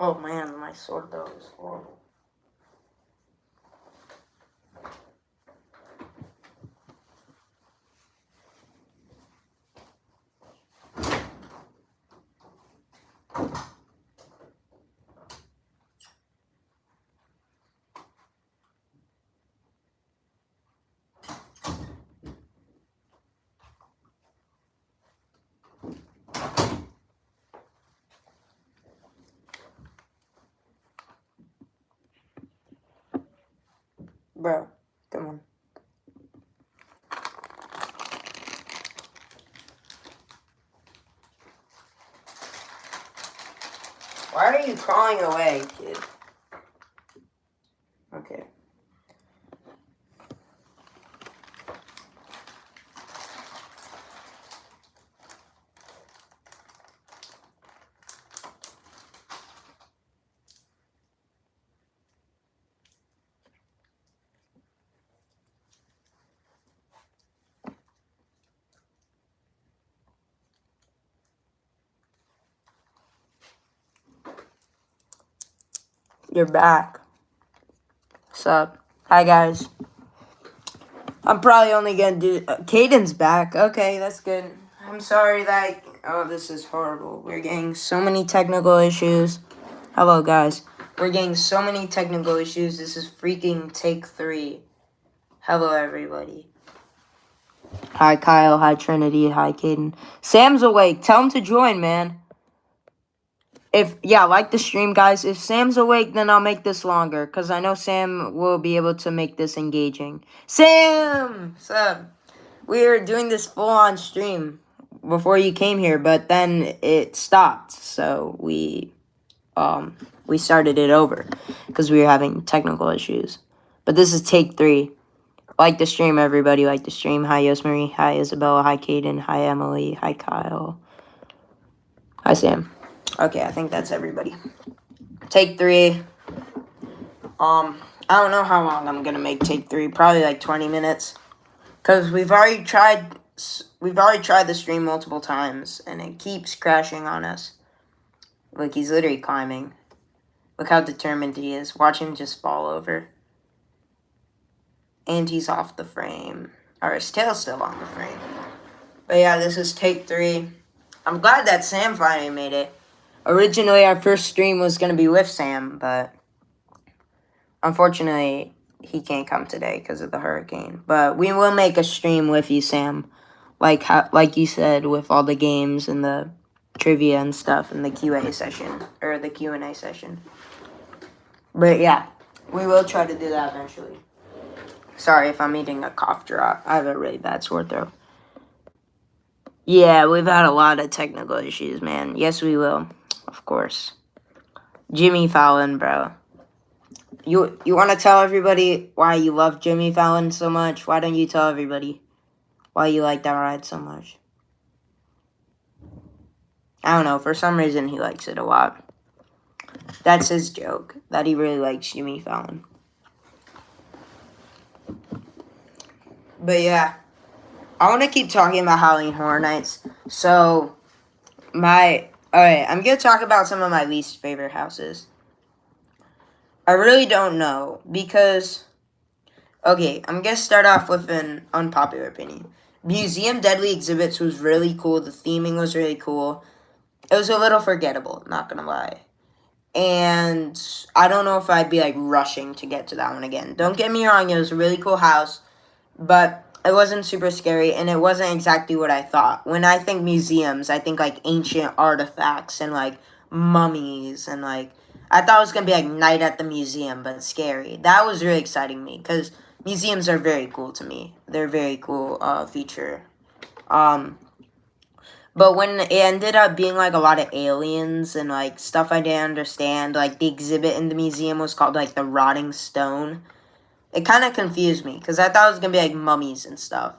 Oh man, my sword though is horrible. Bro, come on. Why are you crawling away, kid? Okay. You're back. What's up? Hi, guys. I'm probably only gonna do... Caden's back. Okay, that's good. I'm sorry that... Oh, this is horrible. We're getting so many technical issues. Hello, guys. We're getting so many technical issues. This is freaking take 3. Hello, everybody. Hi, Kyle. Hi, Trinity. Hi, Caden. Sam's awake. Tell him to join, man. Like the stream, guys. If Sam's awake, then I'll make this longer. Because I know Sam will be able to make this engaging. Sam! What's up? We were doing this full-on stream before you came here, but then it stopped. So we started it over. Because we were having technical issues. But this is take 3. Like the stream, everybody. Like the stream. Hi, Yosemarie. Hi, Isabella. Hi, Caden. Hi, Emily. Hi, Kyle. Hi, Sam. Okay, I think that's everybody. Take 3. I don't know how long I'm gonna make take 3. Probably like 20 minutes. Cause we've already tried the stream multiple times, and it keeps crashing on us. Look, he's literally climbing. Look how determined he is. Watch him just fall over. And he's off the frame. Or his tail's still on the frame. But yeah, this is take 3. I'm glad that Sam finally made it. Originally, our first stream was going to be with Sam, but unfortunately, he can't come today because of the hurricane. But we will make a stream with you, Sam. Like you said, with all the games and the trivia and stuff and the QA session. Or the Q&A session. But yeah, we will try to do that eventually. Sorry if I'm eating a cough drop. I have a really bad sore throat. Yeah, we've had a lot of technical issues, man. Yes, we will. Of course. Jimmy Fallon, bro. You want to tell everybody why you love Jimmy Fallon so much? Why don't you tell everybody why you like that ride so much? I don't know. For some reason, he likes it a lot. That's his joke, that he really likes Jimmy Fallon. But yeah, I want to keep talking about Halloween Horror Nights. So, alright, I'm going to talk about some of my least favorite houses. I really don't know, because, okay, I'm going to start off with an unpopular opinion. Museum Deadly Exhibits was really cool. The theming was really cool. It was a little forgettable, not going to lie. And I don't know if I'd be, like, rushing to get to that one again. Don't get me wrong, it was a really cool house, but it wasn't super scary, and it wasn't exactly what I thought. When I think museums, I think, like, ancient artifacts and, like, mummies and, like, I thought it was going to be, like, Night at the Museum, but scary. That was really exciting me, because museums are very cool to me. They're a very cool feature. But when it ended up being, like, a lot of aliens and, like, stuff I didn't understand, like, the exhibit in the museum was called, like, the Rotting Stone. It kind of confused me, because I thought it was going to be, like, mummies and stuff.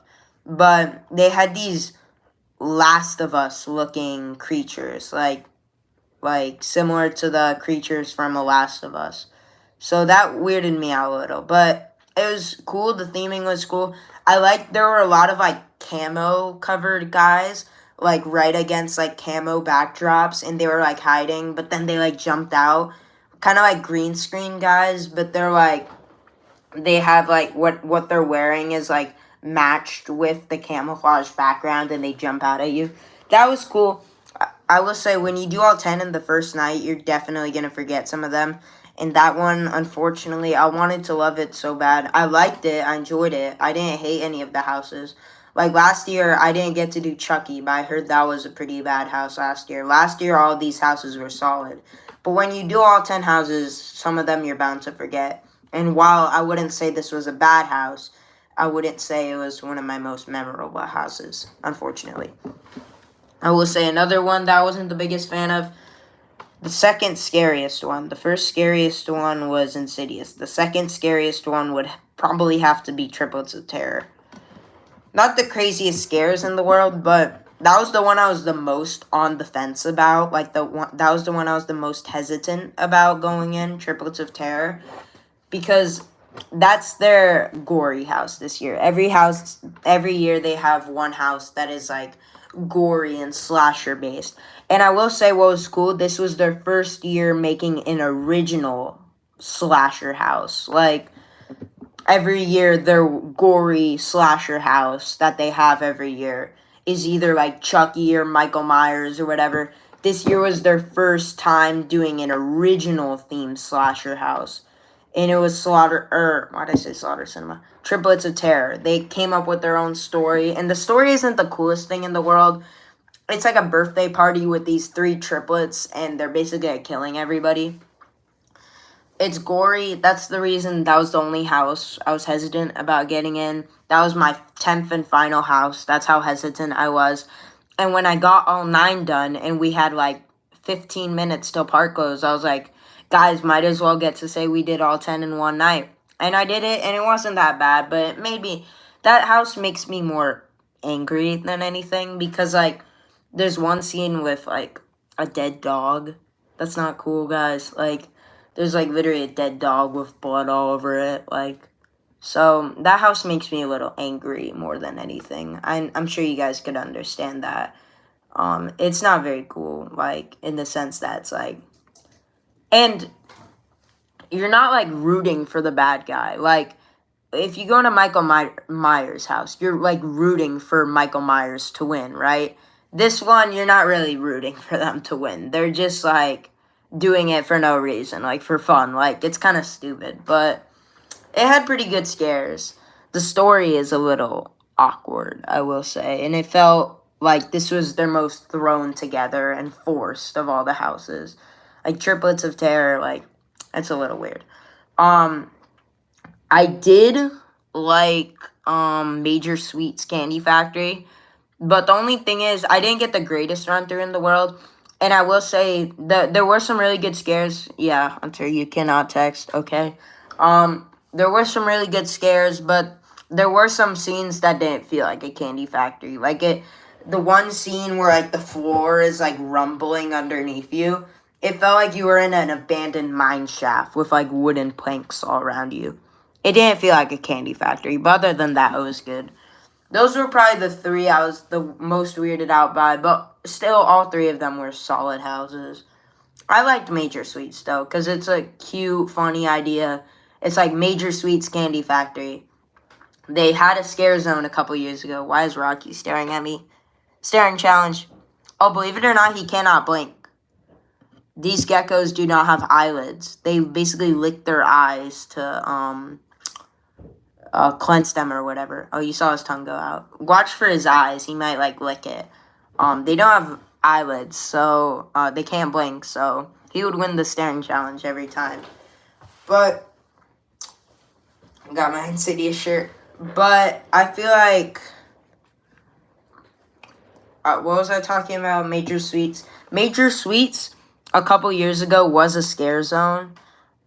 But they had these Last of Us looking creatures, like similar to the creatures from The Last of Us. So that weirded me out a little. But it was cool. The theming was cool. There were a lot of, like, camo covered guys. like right against like camo backdrops, and they were like hiding, but then they like jumped out, kind of like green screen guys, but they're like they have like what they're wearing is like matched with the camouflage background, and they jump out at you. That was cool. I will say, when you do all 10 in the first night, you're definitely going to forget some of them. And that one, unfortunately, I wanted to love it so bad. I liked it. I enjoyed it. I didn't hate any of the houses. Like last year, I didn't get to do Chucky, but I heard that was a pretty bad house last year. Last year, all these houses were solid. But when you do all 10 houses, some of them you're bound to forget. And while I wouldn't say this was a bad house, I wouldn't say it was one of my most memorable houses, unfortunately. I will say another one that I wasn't the biggest fan of. The second scariest one. The first scariest one was Insidious. The second scariest one would probably have to be Triplets of Terror. Not the craziest scares in the world, but that was the one I was the most on the fence about. Like that was the one I was the most hesitant about going in, Triplets of Terror, because that's their gory house this year. Every year they have one house that is like gory and slasher based. And I will say what was cool, this was their first year making an original slasher house. Like every year their gory slasher house that they have every year is either like Chucky or Michael Myers or whatever. This year was their first time doing an original themed slasher house. And it was why did I say Slaughter Cinema? Triplets of Terror. They came up with their own story, and the story isn't the coolest thing in the world. It's like a birthday party with these three triplets, and they're basically like killing everybody. It's gory. That's the reason that was the only house I was hesitant about getting in. That was my 10th and final house. That's how hesitant I was. And when I got all 9 done, and we had like 15 minutes till park close, I was like, guys, might as well get to say we did all 10 in one night. And I did it, and it wasn't that bad, but it made me, that house makes me more angry than anything, because, like, there's one scene with, like, a dead dog. That's not cool, guys. Like, there's, like, literally a dead dog with blood all over it, like, so that house makes me a little angry more than anything. I'm sure you guys could understand that. It's not very cool, like, in the sense that it's, like, and you're not, like, rooting for the bad guy. Like, if you go to Michael Myers' house, you're, like, rooting for Michael Myers to win, right? This one, you're not really rooting for them to win. They're just, like, doing it for no reason, like, for fun. Like, it's kind of stupid, but it had pretty good scares. The story is a little awkward, I will say, and it felt like this was their most thrown together and forced of all the houses. Like, Triplets of Terror, like, it's a little weird. I did like Major Sweets Candy Factory, but the only thing is I didn't get the greatest run through in the world. And I will say that there were some really good scares. Yeah, Hunter, you cannot text, okay? There were some really good scares, but there were some scenes that didn't feel like a candy factory. Like the one scene where like the floor is like rumbling underneath you, it felt like you were in an abandoned mine shaft with like wooden planks all around you. It didn't feel like a candy factory, but other than that, it was good. Those were probably the 3 I was the most weirded out by, but still, all 3 of them were solid houses. I liked Major Sweets, though, because it's a cute, funny idea. It's like Major Sweets Candy Factory. They had a scare zone a couple years ago. Why is Rocky staring at me? Staring challenge. Oh, believe it or not, he cannot blink. These geckos do not have eyelids. They basically lick their eyes to, cleanse them or whatever. Oh, you saw his tongue go out. Watch for his eyes. He might, like, lick it. They don't have eyelids, so, they can't blink, so he would win the staring challenge every time. But got my Insidious shirt. But I feel like, what was I talking about? Major Sweets. Major Sweets, a couple years ago, was a scare zone.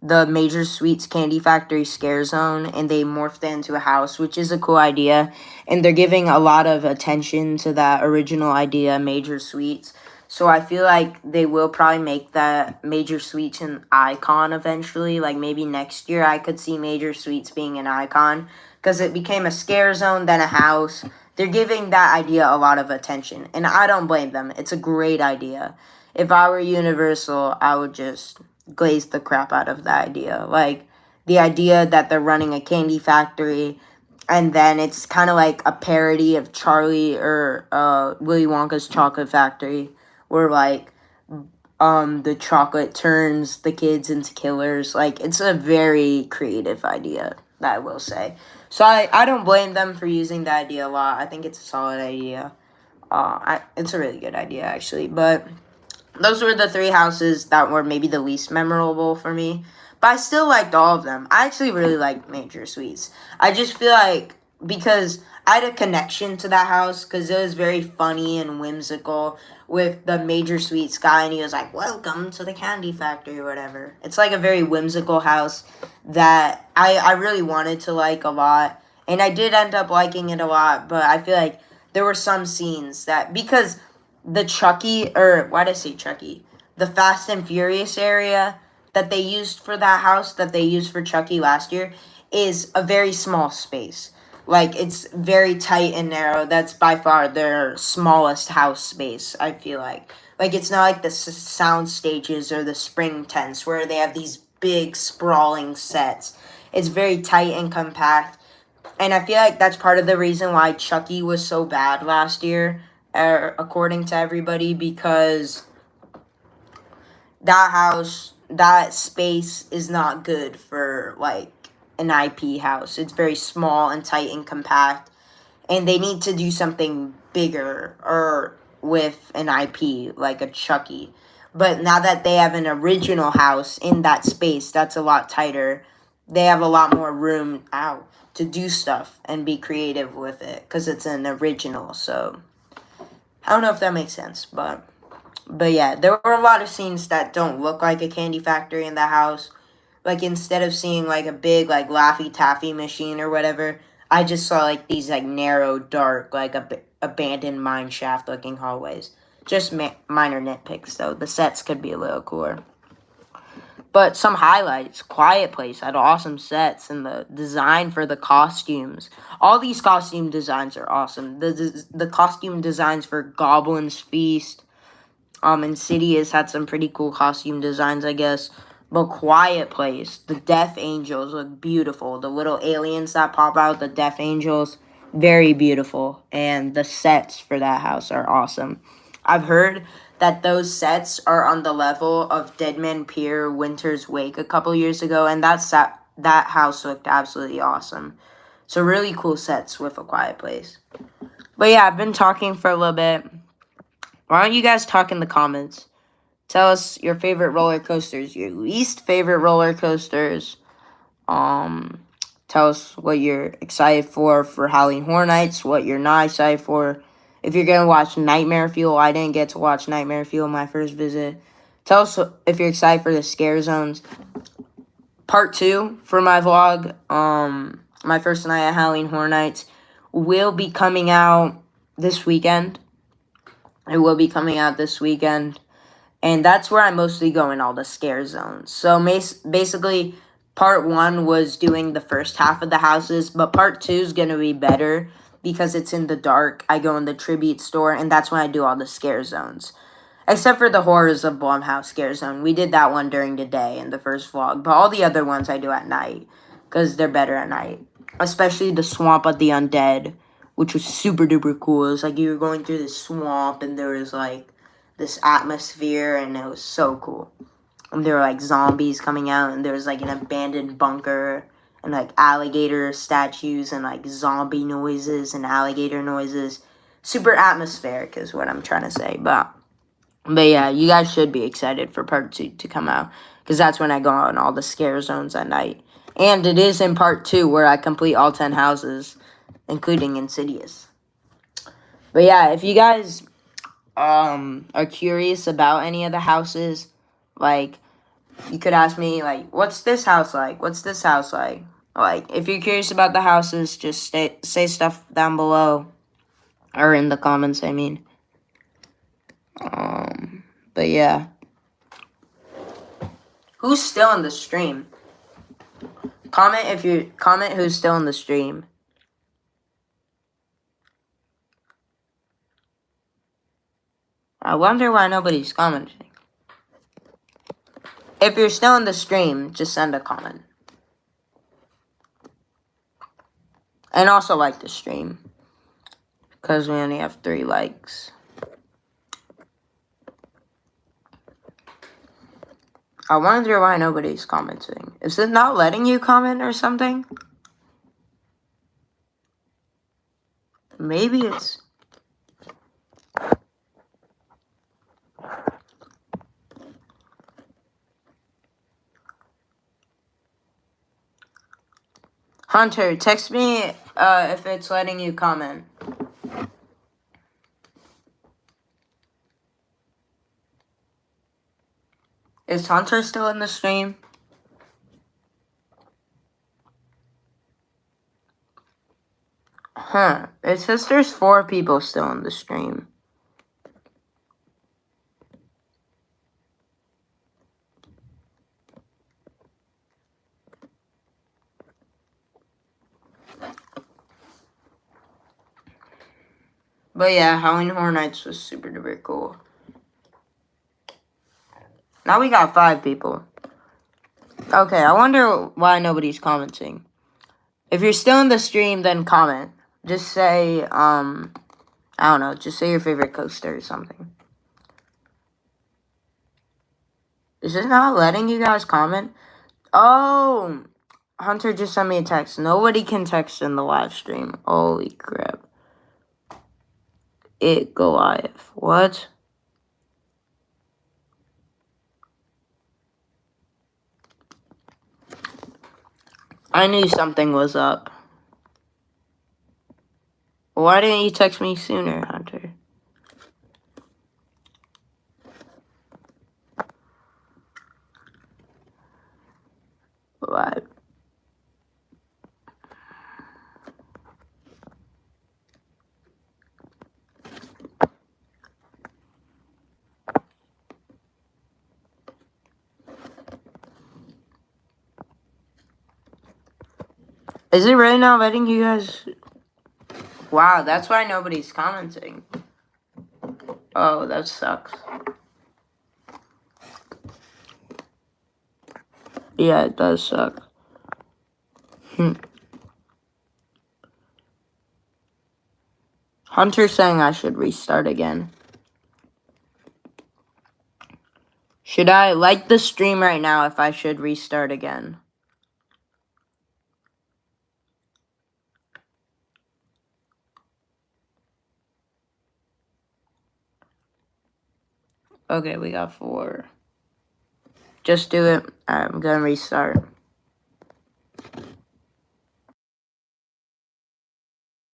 The Major Sweets Candy Factory scare zone, and they morphed it into a house, which is a cool idea. And they're giving a lot of attention to that original idea, Major Sweets. So I feel like they will probably make that Major Sweets an icon eventually. Like maybe next year I could see Major Sweets being an icon, because it became a scare zone, then a house, they're giving that idea a lot of attention, and I don't blame them. It's a great idea. If I were Universal, I would just glaze the crap out of that idea. Like, the idea that they're running a candy factory, and then it's kind of like a parody of Charlie or Willy Wonka's Chocolate Factory, where like the chocolate turns the kids into killers. Like, it's a very creative idea, that I will say. So I don't blame them for using the idea a lot. I think it's a solid idea. It's a really good idea, actually. But those were the three houses that were maybe the least memorable for me. But I still liked all of them. I actually really liked Major Suites. I just feel like because I had a connection to that house because it was very funny and whimsical with the Major Suites guy, and he was like, "Welcome to the candy factory," or whatever. It's like a very whimsical house that I really wanted to like a lot. And I did end up liking it a lot, but I feel like there were some scenes that, because the Chucky, or why did I say Chucky? The Fast and Furious area that they used for that house, that they used for Chucky last year, is a very small space. Like, it's very tight and narrow. That's by far their smallest house space, I feel like. Like, it's not like the sound stages or the spring tents where they have these big, sprawling sets. It's very tight and compact. And I feel like that's part of the reason why Chucky was so bad last year, according to everybody, because that house, that space is not good for, like, an IP house. It's very small and tight and compact, and they need to do something bigger or with an IP, like a Chucky. But now that they have an original house in that space that's a lot tighter, they have a lot more room out to do stuff and be creative with it because it's an original. So I don't know if that makes sense, but yeah, there were a lot of scenes that don't look like a candy factory in the house. Like, instead of seeing like a big like Laffy Taffy machine or whatever, I just saw like these like narrow, dark, like abandoned mine shaft looking hallways. Just minor nitpicks though. The sets could be a little cooler. But some highlights: Quiet Place had awesome sets, and the design for the costumes. All these costume designs are awesome. The costume designs for Goblin's Feast, Insidious had some pretty cool costume designs, I guess. But Quiet Place, the Death Angels look beautiful. The little aliens that pop out, the Death Angels, very beautiful. And the sets for that house are awesome. I've heard that those sets are on the level of Deadman Pier Winter's Wake a couple years ago, and that house looked absolutely awesome. So really cool sets with A Quiet Place. But yeah, I've been talking for a little bit. Why don't you guys talk in the comments? Tell us your favorite roller coasters, your least favorite roller coasters. Tell us what you're excited for Halloween Horror Nights, what you're not excited for. If you're gonna watch Nightmare Fuel, I didn't get to watch Nightmare Fuel my first visit. Tell us if you're excited for the Scare Zones. Part 2 for my vlog, my first night at Halloween Horror Nights, will be coming out this weekend. It will be coming out this weekend. And that's where I mostly go in all the Scare Zones. So basically, part 1 was doing the first half of the houses, but part 2 is going to be better because it's in the dark. I go in the Tribute store, and that's when I do all the Scare Zones. Except for the Horrors of Blumhouse Scare Zone. We did that one during the day in the first vlog. But all the other ones I do at night because they're better at night. Especially the Swamp of the Undead, which was super duper cool. It was like you were going through this swamp, and there was like this atmosphere, and it was so cool. And there were like zombies coming out, and there was like an abandoned bunker, and like alligator statues, and like zombie noises and alligator noises. Super atmospheric is what I'm trying to say. But yeah, you guys should be excited for part 2 to come out, because that's when I go on all the Scare Zones at night. And it is in part 2 where I complete all 10 houses, including Insidious. But yeah, if you guys are curious about any of the houses, like, you could ask me, like, what's this house like? What's this house like? Like, if you're curious about the houses, just say stuff down below. Or in the comments, I mean. But yeah. Who's still in the stream? Comment who's still in the stream. I wonder why nobody's commenting. If you're still in the stream, just send a comment. And also like the stream. Because we only have 3 likes. I wonder why nobody's commenting. Is it not letting you comment or something? Maybe it's... Hunter, text me if it's letting you comment. Is Hunter still in the stream? Huh. It says there's 4 people still in the stream. But yeah, Halloween Horror Nights was super duper cool. Now we got 5 people. Okay, I wonder why nobody's commenting. If you're still in the stream, then comment. Just say, I don't know, just say your favorite coaster or something. Is it not letting you guys comment? Oh, Hunter just sent me a text. Nobody can text in the live stream. Holy crap. It Goliath. What? I knew something was up. Why didn't you text me sooner, Hunter? What? Is it really not letting you guys... Wow, that's why nobody's commenting. Oh, that sucks. Yeah, it does suck. Hunter's saying I should restart again. Should I like the stream right now if I should restart again? Okay, we got 4. Just do it. I'm gonna restart.